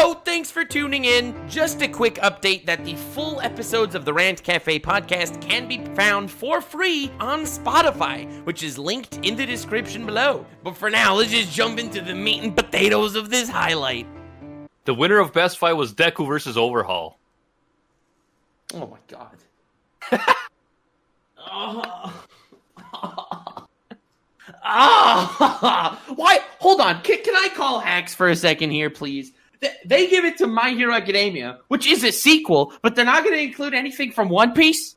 So thanks for tuning in. Just a quick update that the full episodes of the Rant Cafe podcast can be found for free on Spotify, which is linked in the description below. But for now, let's just jump into the meat and potatoes of this highlight. The winner of Best Fight was Deku versus Overhaul. Oh my god. Why? Hold on. Can I call hacks for a second here, please? They give it to My Hero Academia, which is a sequel, but they're not going to include anything from One Piece?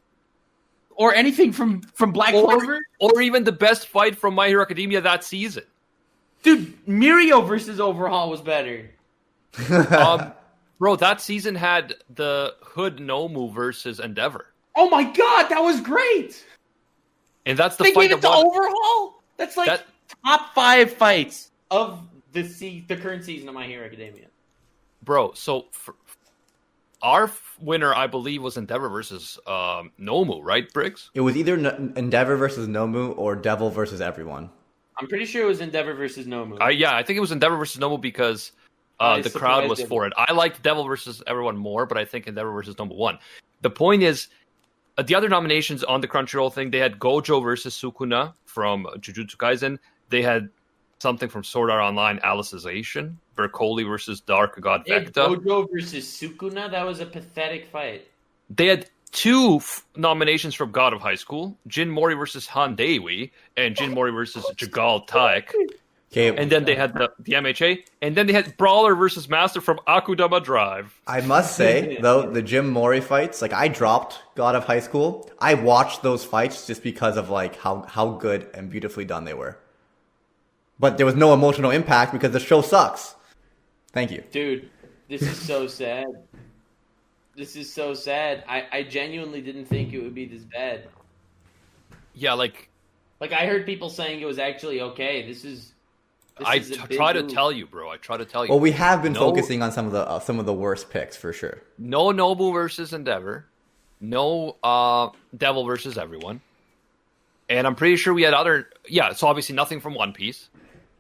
Or anything from Black Clover? Or even the best fight from My Hero Academia that season. Dude, Mirio versus Overhaul was better. Bro, that season had the Hood Nomu versus Endeavor. Oh my god, that was great! And that's the they fight gave it to Overhaul? That's like top 5 fights of the current season of My Hero Academia. Bro, so our winner, I believe, was Endeavor versus Nomu, right, Briggs? It was either Endeavor versus Nomu or Devil versus everyone. I'm pretty sure it was Endeavor versus Nomu. Yeah, I think it was Endeavor versus Nomu because the crowd was for it. I liked Devil versus everyone more, but I think Endeavor versus Nomu won. The point is, the other nominations on the Crunchyroll thing, they had Gojo versus Sukuna from Jujutsu Kaisen. They had something from Sword Art Online, Alicization. Berkoli versus Dark God Vecta. Gojo versus Sukuna? That was a pathetic fight. They had 2 nominations from God of High School. Jin Mori versus Han Dewi. And Jin Mori versus Jagal Taek. Okay. And then they had the MHA. And then they had Brawler versus Master from Akudama Drive. I must say, though, the Jim Mori fights, like, I dropped God of High School. I watched those fights just because of, like, how good and beautifully done they were. But there was no emotional impact because the show sucks. Thank you. Dude, this is so sad. This is so sad. I genuinely didn't think it would be this bad. Yeah, like I heard people saying it was actually okay. I try to tell you, bro. I try to tell you. Well, we have been focusing on some of the worst picks for sure. No Nobu versus Endeavor. No Devil versus everyone. And I'm pretty sure we had other... Yeah, so obviously nothing from One Piece.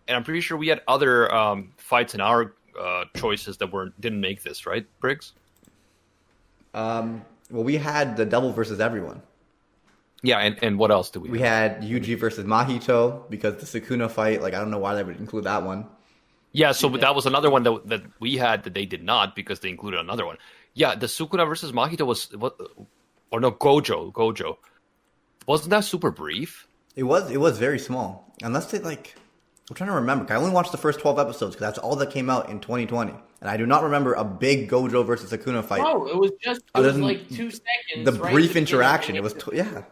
And I'm pretty sure we had other fights in our choices that didn't make this, right, Briggs? Well, we had the Devil versus everyone. Yeah, and what else do we have? We had Yuji versus Mahito, because the Sukuna fight, like, I don't know why they would include that one. Yeah, so that was another one that we had that they did not, because they included another one. Yeah, the Sukuna versus Mahito was... Or no, Gojo. Wasn't that super brief? It was very small. Unless they, like... I'm trying to remember. I only watched the first 12 episodes, because that's all that came out in 2020. And I do not remember a big Gojo versus Sukuna fight. No, it was like 2 seconds. The brief interaction. It was... Yeah.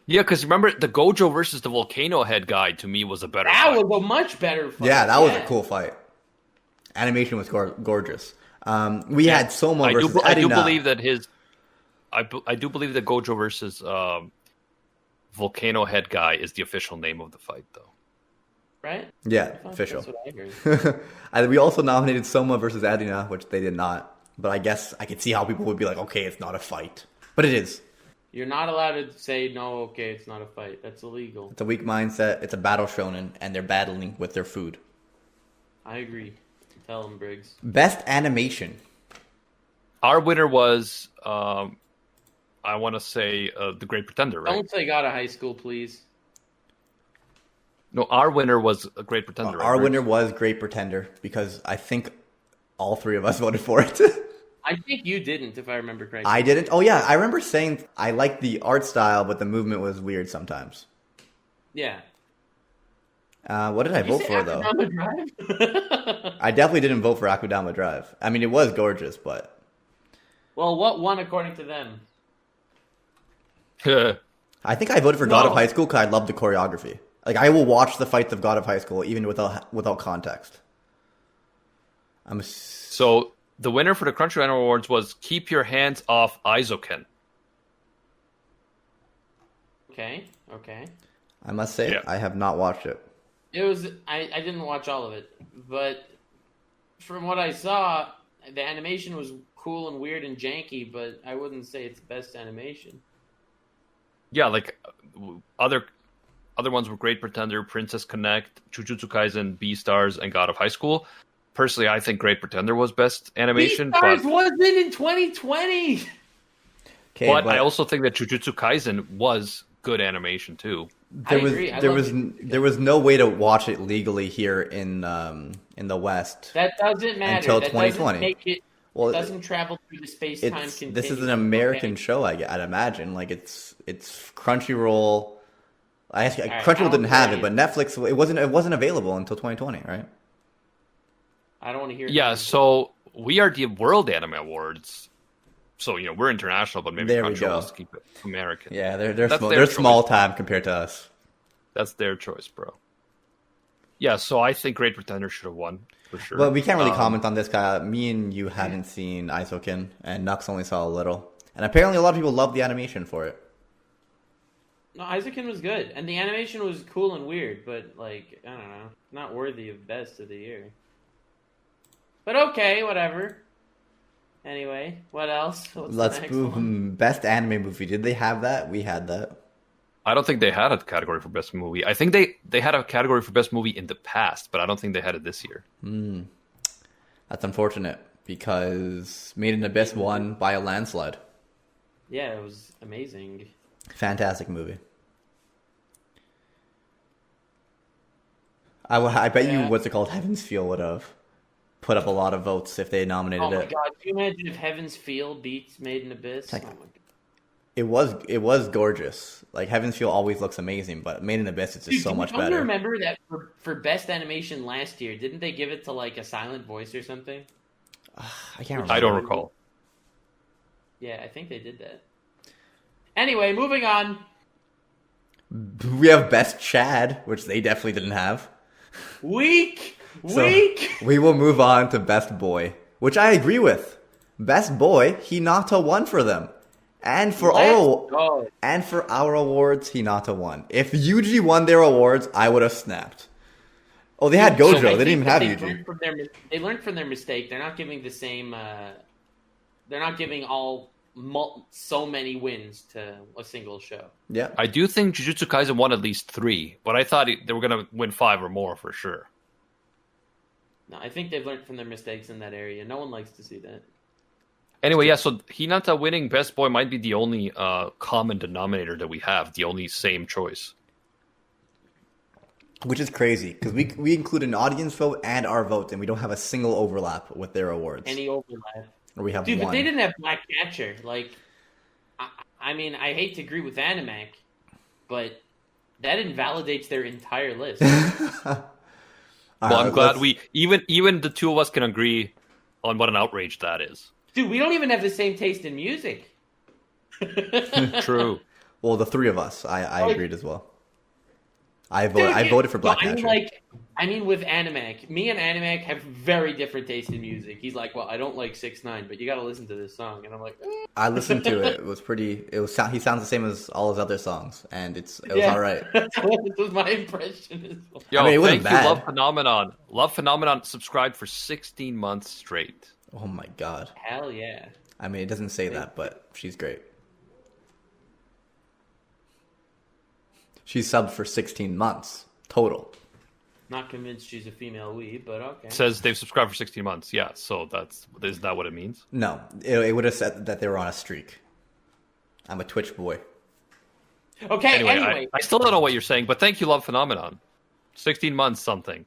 Yeah, because remember, the Gojo versus the Volcano Head guy, to me, was a better fight. That was a much better fight. Yeah, that was a cool fight. Animation was gorgeous. We had Soma versus Erina. I do believe that I do believe that Gojo versus Volcano Head guy is the official name of the fight, though. Right? Yeah, official. That's what I heard. We also nominated Soma versus Erina, which they did not. But I guess I could see how people would be like, okay, it's not a fight. But it is. You're not allowed to say, no, okay, it's not a fight. That's illegal. It's a weak mindset. It's a battle shonen, and they're battling with their food. I agree. Tell them, Briggs. Best animation. Our winner was, I want to say, The Great Pretender, right? Don't say God of High School, please. No, our winner was A Great Pretender. Our winner was Great Pretender, because I think all 3 of us voted for it. I think you didn't, if I remember correctly. I didn't? Oh, yeah. I remember saying I liked the art style, but the movement was weird sometimes. Yeah. What did I vote for, though? Drive? I definitely didn't vote for Akudama Drive. I mean, it was gorgeous, but... Well, what won according to them? I think I voted for God of High School because I love the choreography. Like, I will watch the fights of God of High School even without context. So... The winner for the Crunchyroll Awards was Keep Your Hands Off Aizoken. Okay. I must say, I have not watched it. It was... I didn't watch all of it, but from what I saw, the animation was cool and weird and janky, but I wouldn't say it's best animation. Yeah, like, other ones were Great Pretender, Princess Connect, Jujutsu Kaisen, Beastars, and God of High School. personally, I think Great Pretender was best animation. Beastars But wasn't in 2020. Okay, but I also think that Jujutsu Kaisen was good animation too. there was no way to watch it legally here in the West. That doesn't matter. Until that 2020. Doesn't make it, Well, it doesn't travel through the space-time continuum. This is an American okay? show, I'd imagine. Like it's Crunchyroll. right, Crunchyroll didn't have I'll it, but Netflix it wasn't available until 2020, right? I don't want to hear. Yeah, so we are the World Anime Awards. So, we're international, but maybe There we Crunchyroll go. wants to keep it American. Yeah, they're That's small. their They're choice. small time compared to us. That's their choice, bro. Yeah, so I think Great Pretender should have won, for sure. But we can't really comment on this guy. Me and you haven't seen Isoken, and Nux only saw a little. And apparently a lot of people love the animation for it. No, Isaacin was good, and the animation was cool and weird, but like I don't know, not worthy of best of the year. But okay, whatever. Anyway, what else? What's Let's the next move. one? Best anime movie. Did they have that? We had that. I don't think they had a category for best movie. I think they had a category for best movie in the past, but I don't think they had it this year. That's unfortunate because Made in Abyss won by a landslide. Yeah, it was amazing. Fantastic movie. I bet you, what's it called, Heaven's Feel would have put up a lot of votes if they nominated Oh my it. god, can you imagine if Heaven's Feel beats Made in Abyss? Like- Oh my god. It was gorgeous. Like Heaven's Feel always looks amazing, but Made in Abyss is just so much Don't you better. remember that for best animation last year, didn't they give it to like a silent voice or something? I can't remember. I don't recall. Yeah, I think they did that. Anyway, moving on. We have Best Chad, which they definitely didn't have. Weak! So Weak! we will move on to Best Boy, which I agree with. Best Boy, Hinata won for them. And for our awards, Hinata won. If Yuji won their awards, I would have snapped. Oh, they had Gojo. I They think didn't even that have they Yuji. they learned from their mistake. They're not giving the same. They're not giving so many wins to a single show. Yeah. I do think Jujutsu Kaisen won at least 3, but I thought they were going to win 5 or more for sure. No, I think they've learned from their mistakes in that area. No one likes to see that. Anyway, yeah, so Hinata winning Best Boy might be the only common denominator that we have, the only same choice. Which is crazy, because we include an audience vote and our votes, and we don't have a single overlap with their awards. Any overlap. Or we have Dude, one. but they didn't have Black Catcher. Like, I mean, I hate to agree with Animac, but that invalidates their entire list. Well, I'm glad we even the two of us can agree on what an outrage that is. Dude, we don't even have the same taste in music. True. Well, the three of us, I Like- agreed as well. I voted for Black Catcher. I mean, with Animac, me and Animac have very different taste in music. He's like, well, I don't like 6ix9ine, but you got to listen to this song, and I'm like, I listened to it. It was pretty. He sounds the same as all his other songs, and it was yeah. all right. This was my impression as well. Yo, I mean, it wasn't thank you, bad. Love Phenomenon. Love Phenomenon subscribed for 16 months straight. Oh my god. Hell yeah. I mean, it doesn't say that, but she's great. She's subbed for 16 months total. Not convinced she's a female weeb, but okay. It says they've subscribed for 16 months. Yeah, so is that what it means? No, it would have said that they were on a streak. I'm a Twitch boy. Okay, Anyway, I still don't know what you're saying, but thank you, Love Phenomenon. 16 months something.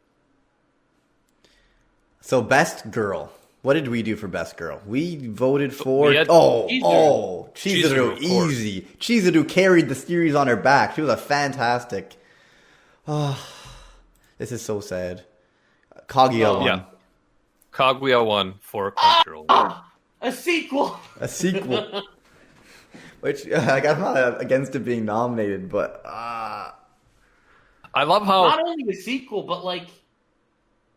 So, best girl. What did we do for best girl? We voted for Chizuru, Chizuru, of course. easy. Chizuru carried the series on her back. She was a fantastic. Oh, this is so sad. Kaguya won. Yeah. Kaguya won for Crunchyroll. a sequel. A sequel. Which I'm not against it being nominated, but I love how Not only a sequel, but like,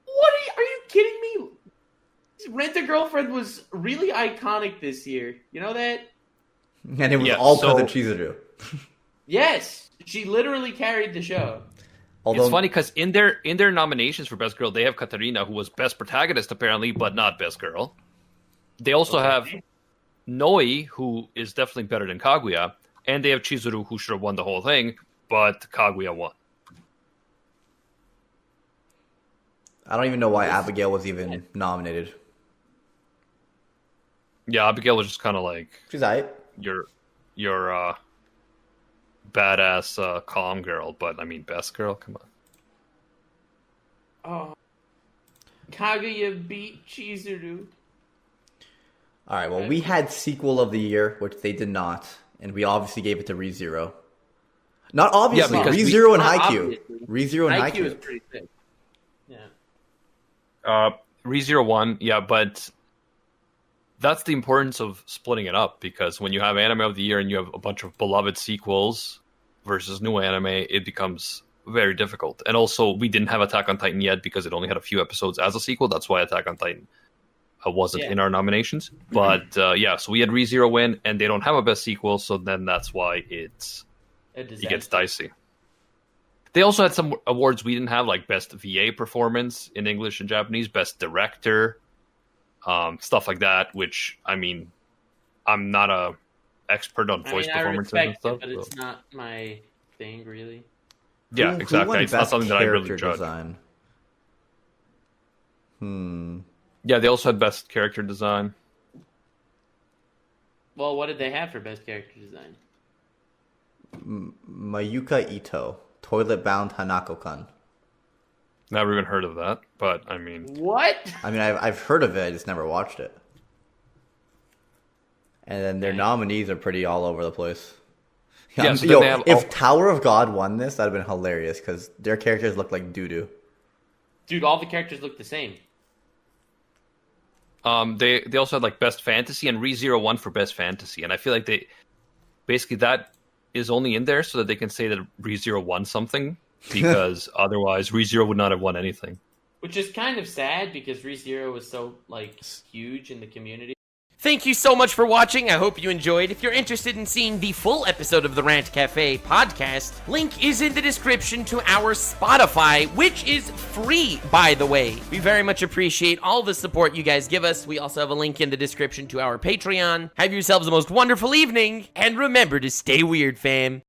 what are you kidding me? Rent a Girlfriend was really iconic this year. You know that? and it was Yeah, all because so- of Chizuru. Yes, she literally carried the show. Although, it's funny because in their nominations for Best Girl, they have Katarina, who was Best Protagonist apparently, but not Best Girl. They also have Noi, who is definitely better than Kaguya, and they have Chizuru, who should have won the whole thing, but Kaguya won. I don't even know why Abigail was even nominated. Yeah, Abigail was just kind of like She's aight. your badass calm girl, but I mean best girl. Come on. Oh, Kaguya beat Chizuru. All right. Well, we had sequel of the year, which they did not, and we obviously gave it to ReZero. Not obviously. because ReZero and not Haikyuu. obviously. ReZero and Haikyuu is Haikyuu. pretty sick. Yeah. ReZero won, yeah, but that's the importance of splitting it up, because when you have anime of the year and you have a bunch of beloved sequels versus new anime, it becomes very difficult. And also, we didn't have Attack on Titan yet because it only had a few episodes as a sequel. That's why Attack on Titan wasn't in our nominations. But yeah, so we had ReZero win, and they don't have a best sequel, so then that's why it gets dicey. They also had some awards we didn't have, like best VA performance in English and Japanese, best director, stuff like that. Which, I mean, I'm not a expert on voice performances and stuff, but it's not my thing, really. Yeah, Who exactly. won It's not best something that I really character judge. Design? Yeah, they also had best character design. Well, what did they have for best character design? Mayuka Ito, Toilet Bound Hanako-kun. Never even heard of that, but I mean, What? I mean, I've heard of it. I just never watched it. And then their nominees are pretty all over the place. Yeah, so then they have if Tower of God won this, that'd have been hilarious because their characters look like doo-doo. Dude, all the characters look the same. they also had like best fantasy, and ReZero won for best fantasy, and I feel like they basically that is only in there so that they can say that ReZero won something, because otherwise ReZero would not have won anything. Which is kind of sad because ReZero was so like huge in the community. Thank you so much for watching. I hope you enjoyed. If you're interested in seeing the full episode of the Rant Cafe podcast, link is in the description to our Spotify, which is free, by the way. We very much appreciate all the support you guys give us. We also have a link in the description to our Patreon. Have yourselves the most wonderful evening, and remember to stay weird, fam.